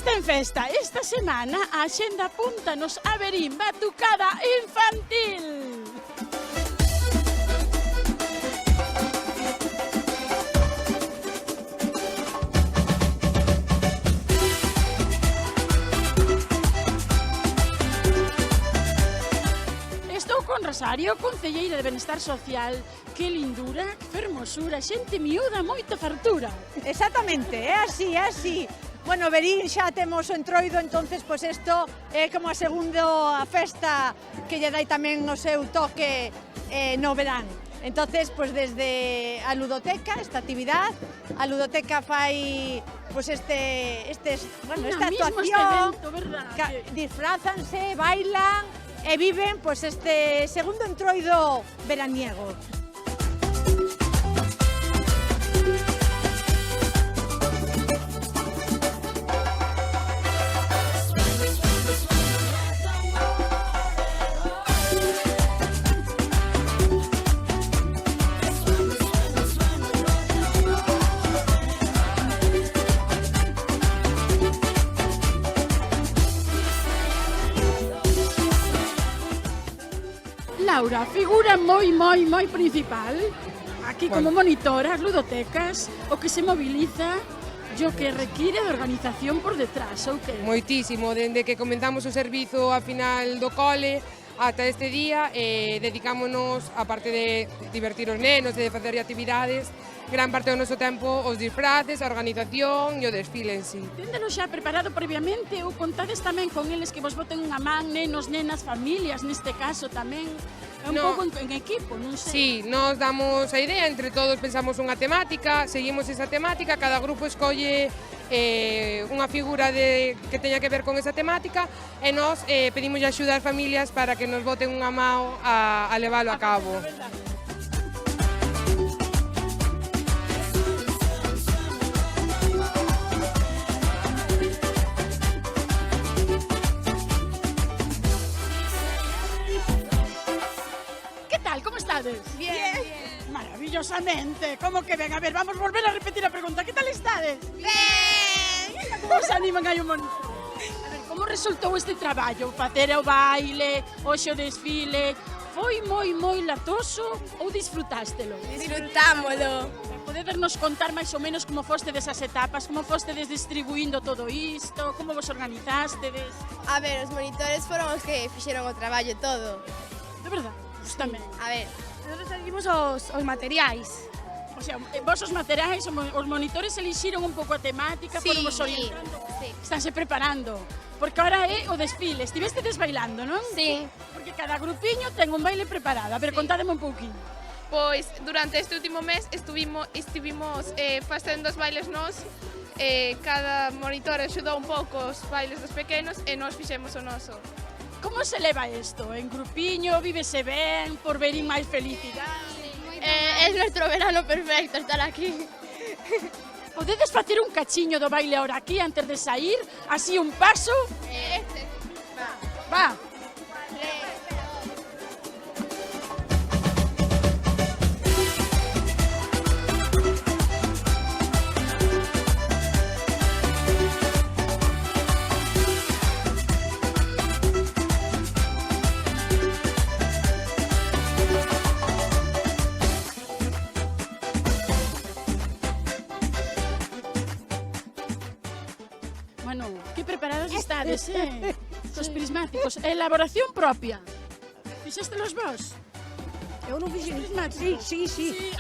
Festa en festa, esta semana a axenda apúntanos a Verín Batucada Infantil. Estou con Rosario, concelleira de Benestar Social. Que lindura, que fermosura, xente miúda, moita fartura. Exactamente, é así, é así. Bueno, Verín xa temos o entroido, entonces pois isto é como a segunda festa que lle dai tamén o seu toque no verán. Entonces, pois desde a ludoteca, esta actividade, a ludoteca fai pois esta actuación, disfrázanse, bailan e viven pois este segundo entroido veraniego. Laura, figura moi principal. Aquí como monitora as ludotecas, o que se moviliza, o que require de organización por detrás, ou que? Moitísimo, dende que comenzamos o servizo a final do cole ata este día, dedicámonos, a parte de divertir os nenos e de facer actividades, gran parte do noso tempo os disfraces, a organización e o desfile en sí. Téndelo xa preparado previamente ou contades tamén con eles que vos boten unha man, nenos, nenas, familias, neste caso tamén? É un pouco en equipo, non sei. Sí, nos damos a idea, entre todos pensamos unha temática, seguimos esa temática, cada grupo escolle unha figura que teña que ver con esa temática e nos pedimos axuda ás familias para que nos boten unha mão a leválo a cabo. Bien, bien. Maravillosamente. ¿Cómo que ven? A ver, vamos a volver a repetir a pregunta. ¿Qué tal estades? Ben! Como se animan aí un montón? A ver, como resultou este traballo? Facer o baile, hoxe o desfile? Foi moi latoso ou disfrutástelo? Disfrutámolo. Podedes contar máis ou menos como foste desas etapas, como fostedes distribuindo todo isto, como vos organizástedes? A ver, os monitores foron os que fixeron o traballo todo. De verdade? Tamén. A ver, nosotros seguimos os materiais. O sea, vos os materiais, os monitores elixiron un pouco a temática, foron vos orientando, estánse preparando. Porque ahora é o desfile, estivestedes bailando, non? Sí. Porque cada grupiño ten un baile preparado. A ver, contádeme un pouquinho. Pois, durante este último mes estivimos facendo os bailes nós, cada monitor axudou un pouco os bailes dos pequenos e nós fixemos o noso. Como se leva isto? En grupiño, vívese ben, por verín máis felicidade? É nuestro verano perfecto estar aquí. Podedes facer un cachiño do baile ahora aquí antes de sair? Así un paso? Va. Bueno, que preparados estades, Cos prismáticos. Elaboración propia. Fixéstelos vos? Eu non fixen prismáticos. Sí.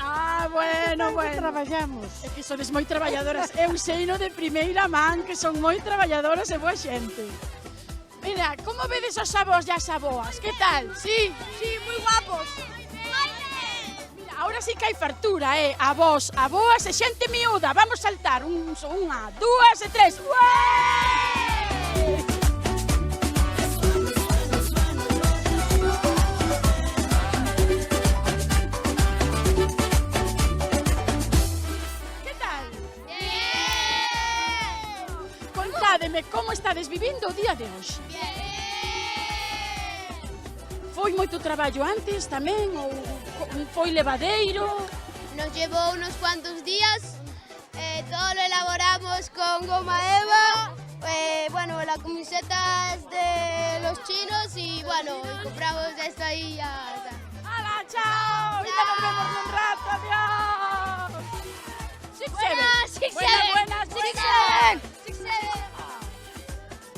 Bueno. Traballamos. É que sodes moi traballadoras. Eu sei no de primeira man que son moi traballadoras e boa xente. Mira, como vedes os avós e as aboas? Que tal? Sí, moi guapos. ahora sí que hai fartura, avós, aboas e xente miúda. Vamos saltar, unha, dúas e tres. Ué! Que tal? Contádeme como estades vivindo o día de hoxe. Foi moito traballo antes tamén ou foi levadeiro? Nos llevou unos cuantos días, todo lo elaboramos con goma eva Bueno, la camiseta es de los chinos y bueno, compramos esto ahí y ya está. ¡Hala, chao! ¡Ya nos vemos en un rato! ¡Adiós!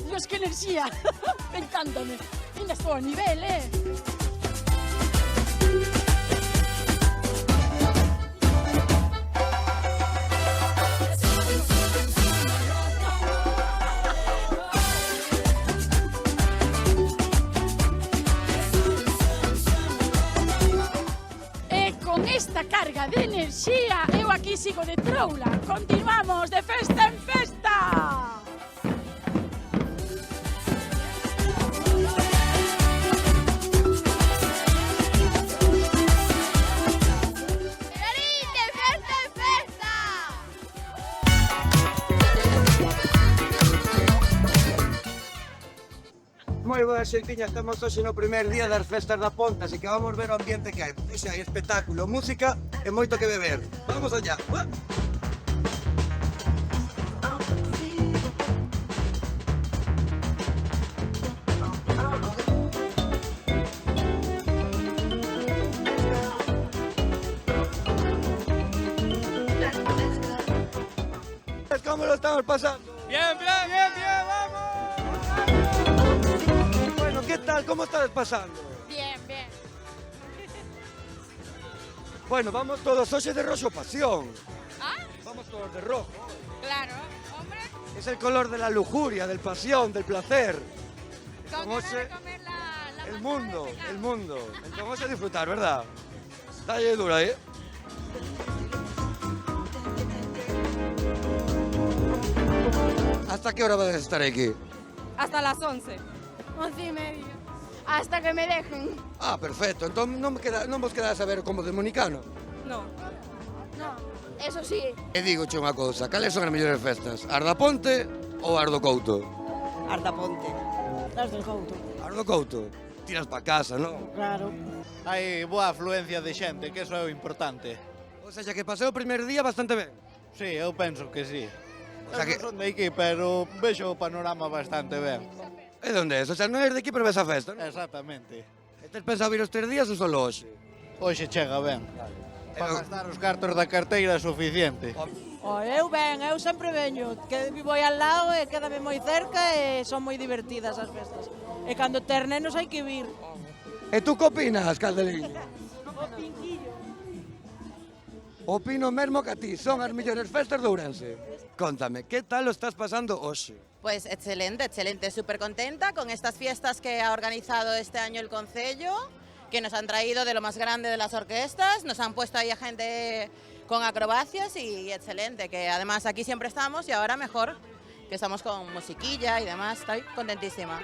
Dios, qué energía. Me encanta. Mira, estoy a nivel, ¿eh? Con esta carga de enerxía, eu aquí sigo de troula. Continuamos de festa en festa. ¡Verín, de festa en festa! Moi boa, xentiña, estamos hoxe no primer día das festas da Ponte, así que vamos ver o ambiente que hai. Xa hai espectáculo, música e moito que beber. Vamos allá. ¿Cómo lo estamos pasando? Bien, bien, bien, bien, vamos. Bueno, ¿qué tal? ¿Cómo estás pasando? Bien, bien. Bueno, vamos todos hoxe de roxo pasión. ¿Ah? Vamos todos de rojo. Claro, hombre. Es el color de la lujuria, del pasión, del placer. Con Como ganas se- de comer la El manzana mundo, de pecado. el mundo. Entonces vamos a disfrutar, ¿verdad? Dale dura, ¿eh? ¿Hasta qué hora vas a estar aquí? Hasta las 11. 11:30. Hasta que me dejen. Ah, perfecto. Entonces non vos quedás a ver como dominicano. No. No, eso sí. E digo che unha cousa, cales son as mellores festas? As da Ponte ou as do Couto? Arda Ponte. Las del Couto. As do Couto. Tiras pa casa, non? Claro. Hai boa afluencia de xente, que eso é o importante. O sea, que pasei o primer día bastante ben. Sí, eu penso que sí. O sea Eu que- non son de aquí, pero vexo o panorama bastante ben. E onde é? O sea, non eres de aquí, pero ves a festa, non? Exactamente. E tes pensado ir os 3 días ou solo hoxe? Hoxe chega ben. Para Eu- gastar os cartos da carteira é suficiente. Eu ben, eu sempre veño, que vivo aí al lado e quédame moi cerca e son moi divertidas as festas. E cando ter nenos hai que vir. E tú que opinas, Caldeliño? Opino mesmo que a ti, son as mellores festas de Ourense. Contame, que tal lo estás pasando hoxe? Pues excelente, excelente, súper contenta con estas fiestas que ha organizado este año el Concello, que nos han traído de lo más grande de las orquestas, nos han puesto ahí a gente con acrobacias y excelente, que además aquí siempre estamos y ahora mejor, que estamos con musiquilla y demás, estoy contentísima.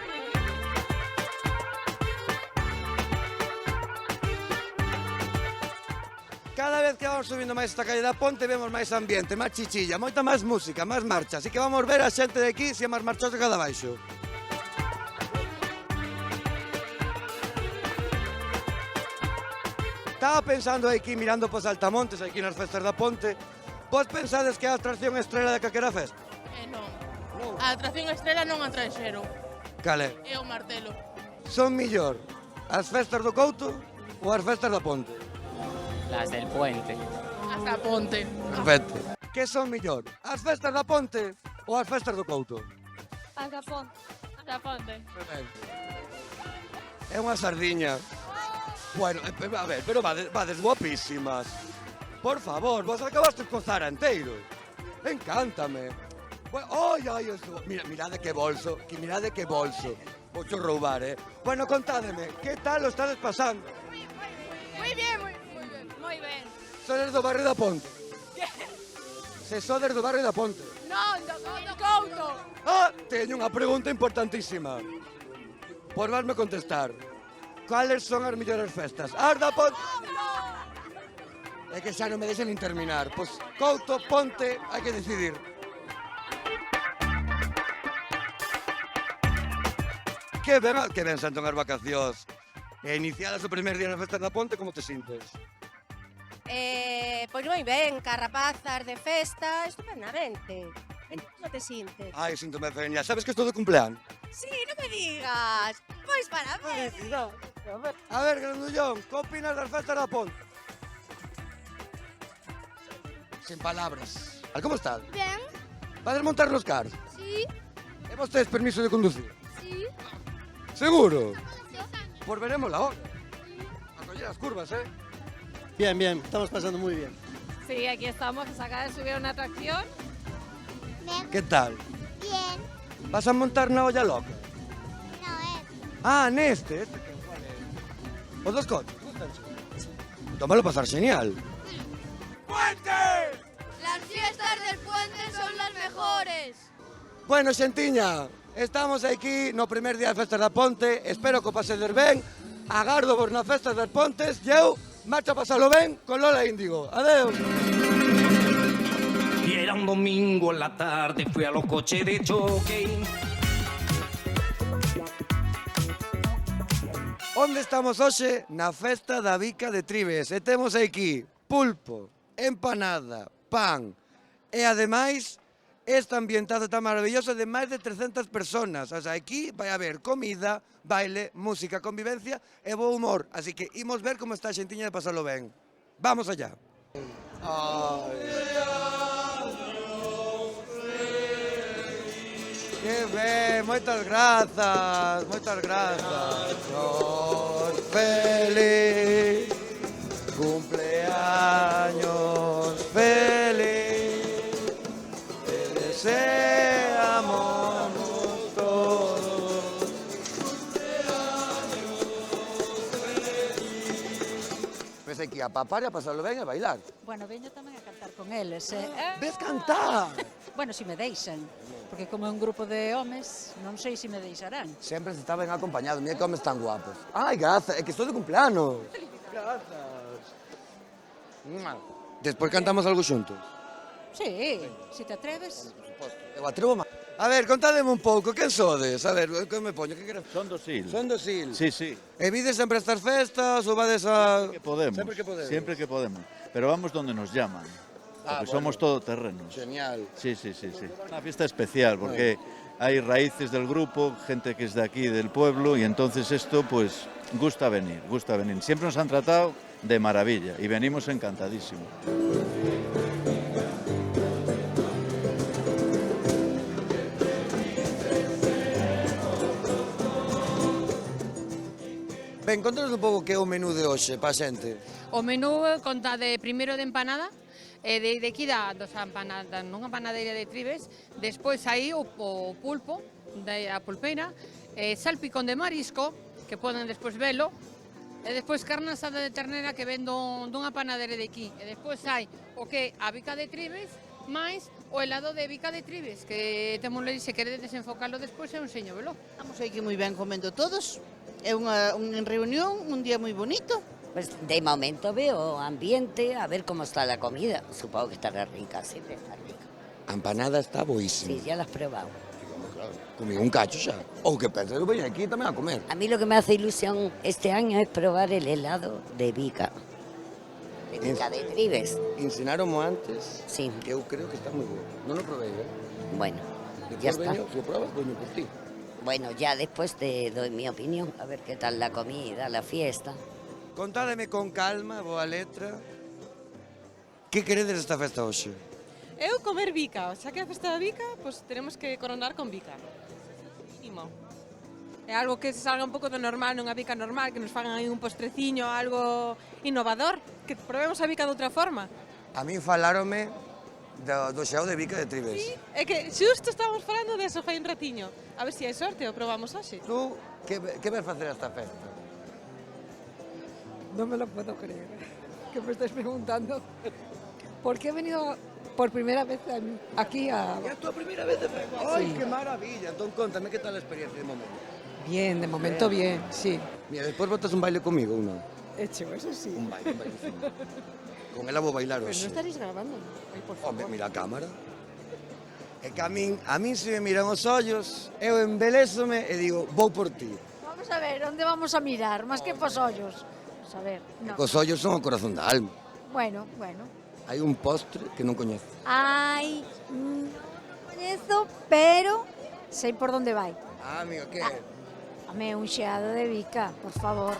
Cada vez que vamos subindo máis esta calle da Ponte vemos máis ambiente, máis chichilla, moita máis música, máis marcha. Así que vamos ver a xente de aquí se é máis marchosa que a de abaixo. Estaba pensando aquí, mirando pos altamontes, aquí nas festas da Ponte. Vos pensades que é a atracción estrela de calquera festa? Non. A atracción estrela non a traxeron, Cal é? é o martelo. Son millor as festas do Couto ou as festas da Ponte? Las del puente. Hasta Ponte. Perfecto. Que son millor, as festas da Ponte ou as festas do Couto? Hasta Ponte. Hasta Ponte. É unha sardiña. Bueno, a ver, pero vades guapísimas. Por favor, vos acabaste con Zara enteiro. Encántame. Ai, ai, mirade que bolso, mirade que bolso. Voucho roubar, Bueno, contádeme, que tal lo estades pasando? Muy bien, muy bien. Muy bien. Sodes do barrio da Ponte? Se sodes do barrio da Ponte? No, do Couto. Ah, teño unha pregunta importantísima. Por vasme contestar. Cales son as mellores festas? As da Ponte? É que xa non me deixen nin terminar. Pois Couto, Ponte, hai que decidir. Que ben santo as vacacións. E iniciadas o primer día na festa da Ponte, como te sintes? Pois moi ben, carrapazas de festa, estupendamente. ¿Cómo te sientes? Ai, síntome genial. Sabes que estou de cumpleaños? Sí, no me digas. Pois parabéns. A ver, grandullón, que opinas das festas da Ponte? Sin palabras. Como estás? Ben, Vades montar los cars? sí, E vos tes permiso de conducir? sí. Seguro? Pues veremos la hora. A coller as curvas, eh? Bien, bien, estamos pasando muy bien. Sí, aquí estamos, se acaba de subir a una atracción. Que tal? Bien. Vas a montar na olla loca? No, Ah, neste, este que cual é? Os dos coches, gustanche? Tómalo pasar genial. Las fiestas del puente son las mejores. Bueno, xentiña, estamos aquí no primer día de festas da Ponte. Espero que o pasedes ben. Agardo vos nas festas das Pontes. E eu marcho a pasalo ben con Lola Índigo. Adeus. Y era un domingo en la tarde, fui a los coches de choque. Onde estamos hoxe? Na festa da Bica de Trives. E temos aquí pulpo, empanada, pan e ademais este ambientado tan maravilloso de máis de 300 personas. O sea, aquí vai haber comida, baile, música, convivencia e bo humor. Así que imos ver como está a xentiña de pasarlo ben. Vamos allá. Que ben, moitas grazas, moitas grazas. Dios feliz, cumpleaños feliz, te deseamos todos. Pues aquí a papar e a pasarlo ben e a bailar. Bueno, veño tamén a cantar con eles. Ves cantar? Bueno, si me deixan, porque como é un grupo de homes, non sei se me deixarán. Sempre se está ben acompañado, mira que homes tan guapos. Ai, grazas, é que estou de cumpleanos. Grazas. Despois cantamos algo xuntos. Sí, se te atreves. Eu atrevo máis. A ver, contádeme un pouco, quen sodes? A ver, que me poño, que queres? Son do Sil. Son do Sil. Sí, sí. E vides sempre estas festas ou vades a... Que podemos. Sempre que podemos. Siempre que podemos. Pero vamos donde nos llaman. Porque somos todoterrenos. Genial. Sí, sí, sí, sí. Una fiesta especial porque hay raíces del grupo, gente que es de aquí, del pueblo, y entonces esto pues gusta venir, gusta venir. Siempre nos han tratado de maravilla y venimos encantadísimos. Ben, contanos un pouco que é o menú de hoxe pa xente. O menú conta de primeiro de empanada, e de aquí da empanada, nunha panadería de Trives, despois aí o pulpo, da pulpeira, salpicón de marisco, que poden despois velo, e despois carne asada de ternera que ven dunha panadería de aquí. E despois hai o que a Bica de Trives, máis o helado de Bica de Trives, que temos le se queredes desenfocalo despois é un seño velo. Estamos aquí moi ben comendo todos, é unha reunión, un día moi bonito. Pues de momento veo ambiente, a ver cómo está la comida. Supongo que estará rica, siempre está rica. A empanada está boísima. Sí, ya la has probado. Claro, comí un cacho xa. Ou que pensas, eu veño aquí tamén a comer. A mí lo que me hace ilusión este año es probar el helado de Bica. De Bica de Trives. Ensinaronmo antes sí. Que eu creo que está moi bo. Non o probei, Bueno, despois ya está. Veño, se o probas, veño por ti. Bueno, ya después te doy mi opinión, a ver qué tal la comida, la fiesta. Contádeme con calma, boa letra. Que queredes esta festa hoxe? Eu comer bica, xa que é a festa da bica, pues tenemos que coronar con bica. Imo. É algo que se salga un pouco do normal, nunha bica normal, que nos fagan aí un postreciño, algo innovador, que probemos a bica de outra forma. A min falárome do xeao de Bica de Trives. Sí, é que xusto estamos falando de eso fai un ratiño. A ver se hai sorte o probamos hoxe. Tú, que vas facer esta festa? No me lo puedo creer, que me estés preguntando. Porque he venido por primera vez aquí a... ¿Es tu primera vez de festa? ¡Ay, Sí. qué maravilla! Entonces, cuéntame, ¿qué tal la experiencia de momento? Bien, de momento bien, sí. Mira, después botas un baile conmigo, ¿o no? Hecho, eso sí. Un baile, sí. Con ela vou bailar Pero no hoxe. estaréis grabando. Ay, por favor. Home, mira a cámara. É que a min se me miran os ollos, eu embelésome e digo, vou por ti. Vamos a ver, onde vamos a mirar? Más que pos ollos. Vamos a ver. No. Os ollos son o corazón da alma. Bueno. Hai un postre que non coñezo. Ai, Eso, pero sei por onde vai. Ah, amigo, que? Home, un xeado de bica, por favor.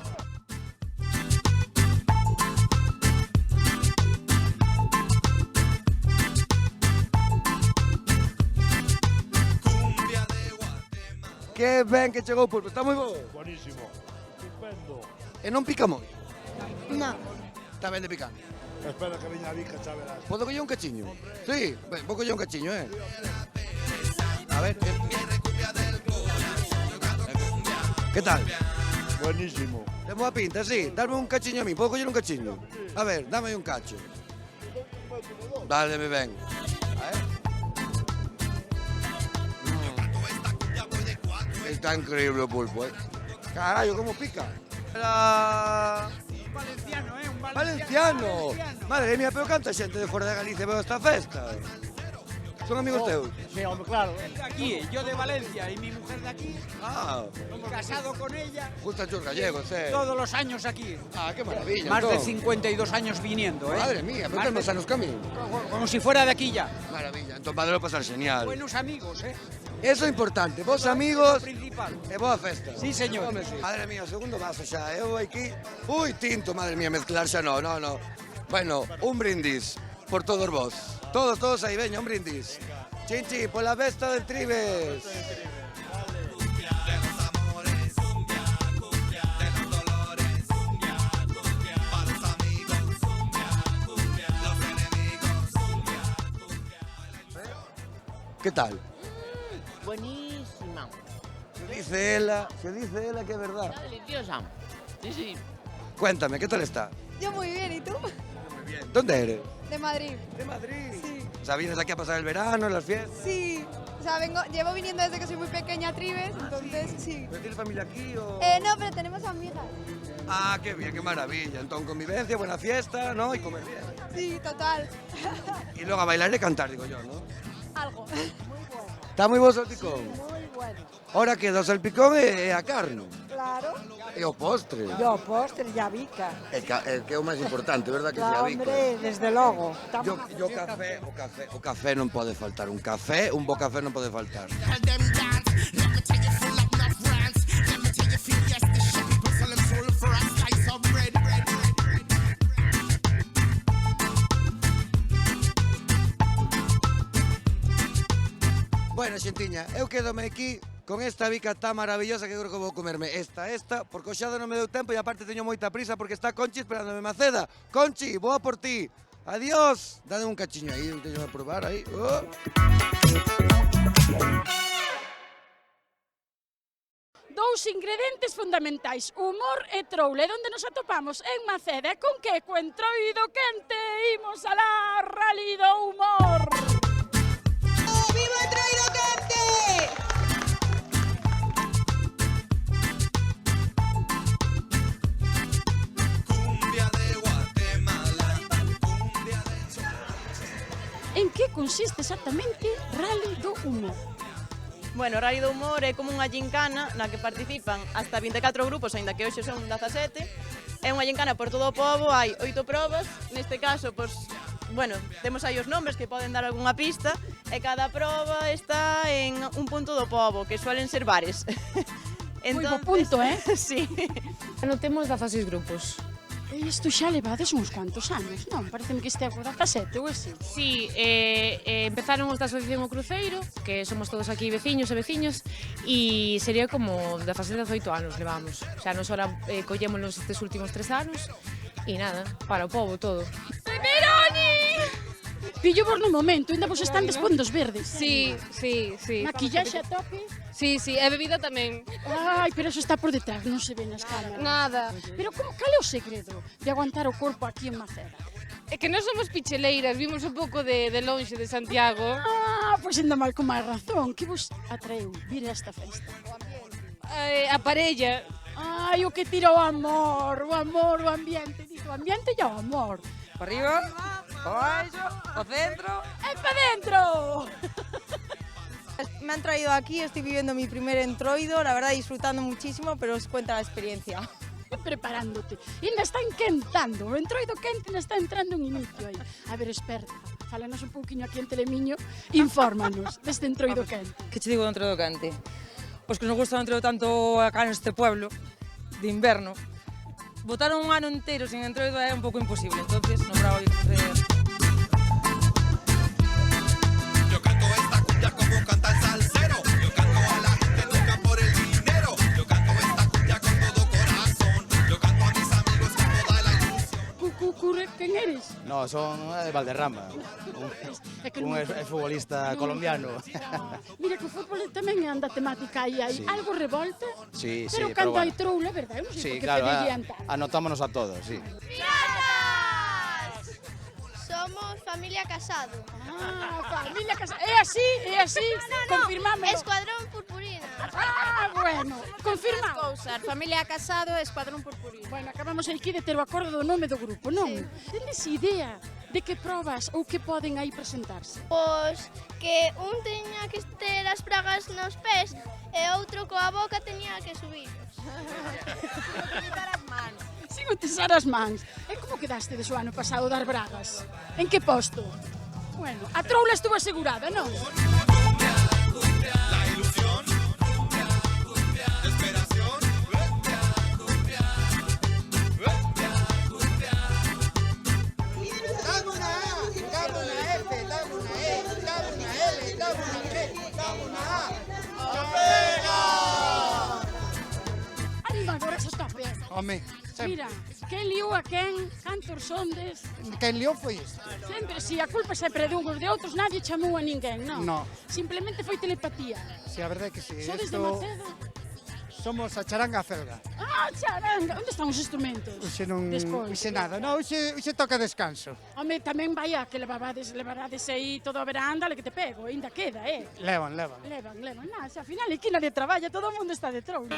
Que ben que chegou o pulpo, está moi bo. Buenísimo. Estupendo. E non pica moi? Non. Está ben de picar. Espera que veña a bica, xa verás. Podo coller un cachiño? Sí, ben, vou coller un cachiño, A ver, que tal? Buenísimo. Ten boa pinta, sí. Darme un cachiño a mí, podo coller un cachiño? A ver, dame un cacho. Dáleme ben. A ver. Está increíble o pulpo, Carallo, como pica. Valenciano, un Valenciano. Madre mía, pero canta xente de fora de Galicia veo esta festa. Son amigos teus? Sí, hombre, claro. Aquí, yo de Valencia y mi mujer de aquí. Ah. Casado con ella. Gustan tus gallegos, Todos los años aquí. Ah, qué maravilla. Más de entonces. 52 años viniendo, Madre mía, pero tenemos anos que a mí. Como si fuera de aquí ya. Maravilla, entonces padelo pasar genial. Buenos amigos, Eso é importante, vos amigos principal. e boa festa. Sí, señor. Home, sí. Madre mía, o segundo vaso xa, eu aquí... Ui, tinto, madre mía, mezclar xa no. Bueno, un brindis por todos vos. Todos aí, veña, un brindis. Chinchi, pola festa de Tribes. ¿Qué tal? Buenísima. Se dice ela que é verdad. Está deliciosa. Sí, sí. Cuéntame, ¿qué tal está? Yo muy bien, ¿y tú? Muy bien. ¿Dónde eres? De Madrid. ¿De Madrid? Sí. O sea, ¿vienes aquí a pasar el verano, las fiestas? Sí. O sea, llevo viniendo desde que soy muy pequeña a Tribes, entonces sí. ¿Pero tienes familia aquí o...? No, pero tenemos amigas. Ah, qué bien, qué maravilla. Entonces, convivencia, buena fiesta, ¿no? Y comer bien. Sí, total. Y luego a bailar y cantar, digo yo, ¿no? Algo. Está moi bo o salpicón? Muy bueno. Ahora queda o salpicón e a carne. Claro. E o postre. E o postre e a bica. Que é o máis importante, verdad? Que sea Claro, bico. hombre, desde logo. O café non pode faltar. Un bo café non pode faltar. Bueno, xentiña, eu quedome aquí con esta bica tan maravillosa que creo que vou comerme esta, porque o xado non me deu tempo e aparte teño moita prisa porque está Conchi esperándome Maceda. Conchi, boa por ti. Adiós. Dade un cachiño aí, teño que probar aí. Oh. Dous ingredientes fundamentais, humor e troule, onde nos atopamos en Maceda, con que co entroido quente imos alá rally do humor. ¡Viva el Entroido Quente! En que consiste exactamente Rally do Humor? Bueno, o Rally do Humor é como unha gincana na que participan hasta 24 grupos, aínda que hoxe son 17. É unha gincana por todo o pobo, hai 8 probas, neste caso, pois, bueno, temos aí os nombres que poden dar algunha pista, e cada proba está en un punto do pobo, que suelen ser bares. Moi bo punto, Sí. Non temos 16 grupos. Isto xa levades uns cuantos anos, non? Pareceme que este é o 17 ou así. Sí, empezaron os da Asociación O Cruceiro, que somos todos aquí veciños e veciños, e sería como 17, 18 anos levamos. Xa nos ahora collémonos estes últimos 3 anos, e nada, para o pobo todo. Veroni! Pillo vos no momento, ainda vos están despondos verdes. Sí. Maquillaxe a tope. Sí, e bebida tamén. Ai, pero eso está por detrás, non se ve nas cámaras. Nada. Pero cal é o segredo de aguantar o corpo aquí en Maceda? É que non somos picheleiras, vimos un pouco de lonxe de Santiago. Pois ainda mal con máis razón. Que vos atraeu vir a esta festa? A parella. Ai, o que tira o amor, o ambiente. Digo, o ambiente e o amor. Para arriba, para baixo, para centro. ¡E para dentro! Me han traído aquí, estoy viviendo mi primer entroido, la verdad disfrutando muchísimo, pero os cuento la experiencia. Preparándote. E ainda está enquentando, o entroido quente ainda está entrando un inicio aí. A ver, espera. fálanos un pouquiño aquí en Telemiño, infórmanos deste Entroido Quente. Que che digo do Entroido Quente? Os que nos gusta o Entroido tanto acá neste pueblo, de inverno, botar un ano inteiro sin Entroido é un pouco imposible, entonces non bravo de... Yo canto esta cumbia como canta el salsero. Yo canto a la gente loca por el dinero. Yo canto esta cumbia con todo corazón. Yo canto a mis amigos con toda la ilusión. Quen eres? No, son de Valderrama. Un futbolista colombiano. Mira que o fútbol tamén anda temática aí, hai Sí. algo revolta, Sí, sí, pero pero cando hai bueno. troula, verdad? Eu non sei Sí, por que claro, pedirían tanto. anotámonos a todos, sí. Somos familia Casado. Familia Casado. É así, confirmamos. Escuadrón Purpurina. Bueno, confirmamos. Familia Casado e Escuadrón Purpurina. Bueno, acabamos aquí de ter o acordo do nome do grupo, non? Tendes idea de que probas ou que poden aí presentarse? Pois que un teña que ter as pragas nos pés e outro coa boca teña que subir. Sin utilizar as mans. E como quedaste de o ano pasado dar bragas? En que posto? Bueno, a troula estuvo asegurada, non? La ilusión. Desesperación. Dame una A, dame una F, dame una E, dame una L, dame una G, dame una A. ¡Chopera! Animadores a tope. Home, Mira, quen liou a quen, cantos sondes... quen liou foi isto. Sempre, si a culpa sempre de uns de outros, nadie chamou a ninguén, non? No. Simplemente foi telepatía. Si, a verdade é que si. Sodes de Macedo? Somos a charanga felga. Ah, charanga! Onde están os instrumentos? Uxe non... Despois. Uxe nada, non, uxe toca descanso. Home, tamén vai a que levarades aí todo a verán, dale que te pego, ainda queda, Levan. Levan, nada, se ao final aquí nadie traballa, todo o mundo está de troulas.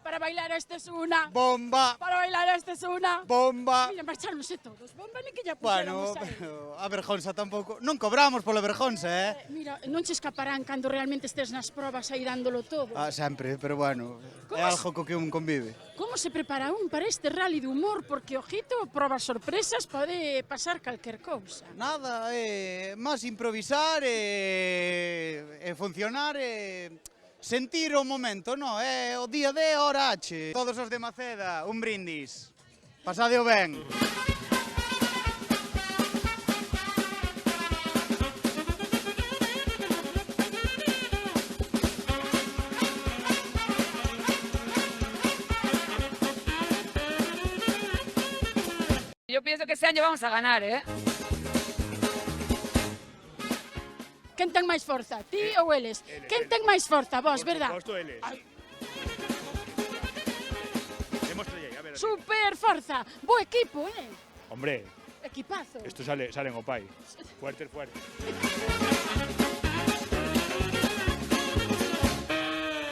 Para bailar esta es una. Bomba. Para bailar esta es una. Bomba. Mira, marcharonse todos. Bomba ni que ya Bueno, puxéramos aí. pero a vergonza tampouco. Non cobramos pola vergonza, Mira, non che escaparán cando realmente estés nas probas aí dándolo todo. Sempre, pero bueno, é algo co que un convive. Como se prepara un para este rally de humor? Porque, ojito, probas sorpresas, pode pasar calquer cousa. Nada, máis improvisar e funcionar e sentir o momento, no? É o día de hora H. Todos os de Maceda, un brindis. Pasadeo ben. Yo pienso que este año vamos a ganar, ¿eh? Quen ten máis forza, ti ou eles? Quen ten máis forza, vos, verdad? Por supuesto, eles. Demostrei, a ver. Super forza, bo equipo, Hombre, equipazo. esto salen o pai. Fuerte.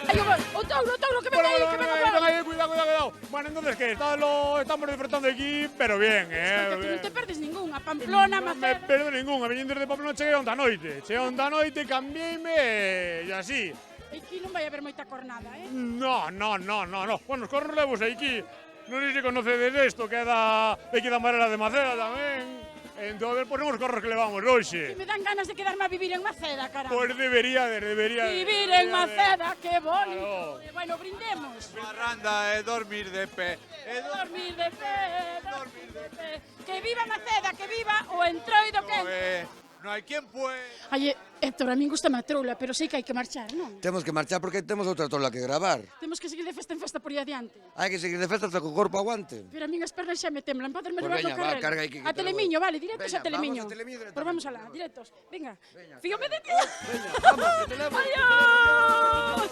Ai, o touro, que ven aí, Cuidado. Bueno, entonces, ¿qué? Estamos disfrutando aquí, pero bien, Porque tú non te perdes ningún, a Pamplona, Non me Maceda... perdo ningún, a veñen desde Pamplona cheguei onda noite, cambiéime e así. Aquí non vai haber moita cornada, No. Bueno, os corros levos aquí. Non sei se conocedes isto, que é aquí da Marela de Maceda tamén. Entón, ponemos os corros que levamos hoxe. Que me dan ganas de quedarme a vivir en Maceda, caramba. Pois debería. Vivir en Maceda, que bonito. Bueno, brindemos. Parranda é dormir de pé. Dormir de pé. Que viva Maceda, que viva o Entroido Quente. Non hai quen puede. Ai, Héctor, a min gusta a troula, pero sei que hai que marchar, non? Temos que marchar porque temos outra trola que gravar. Temos que seguir de festa en festa por aí adiante. Hai que seguir de festa hasta que o corpo aguante. Pero a min as pernas xa me temblan, poderme Pois levar no veña, va, carril. carga aí que A te levo. Telemiño, vale, directos Veña, a Telemiño. vamos a Telemiño directamente. Pois vamos alá, directos. Venga. Fíjame de ti. Veña, vamos, que te levo. Adiós.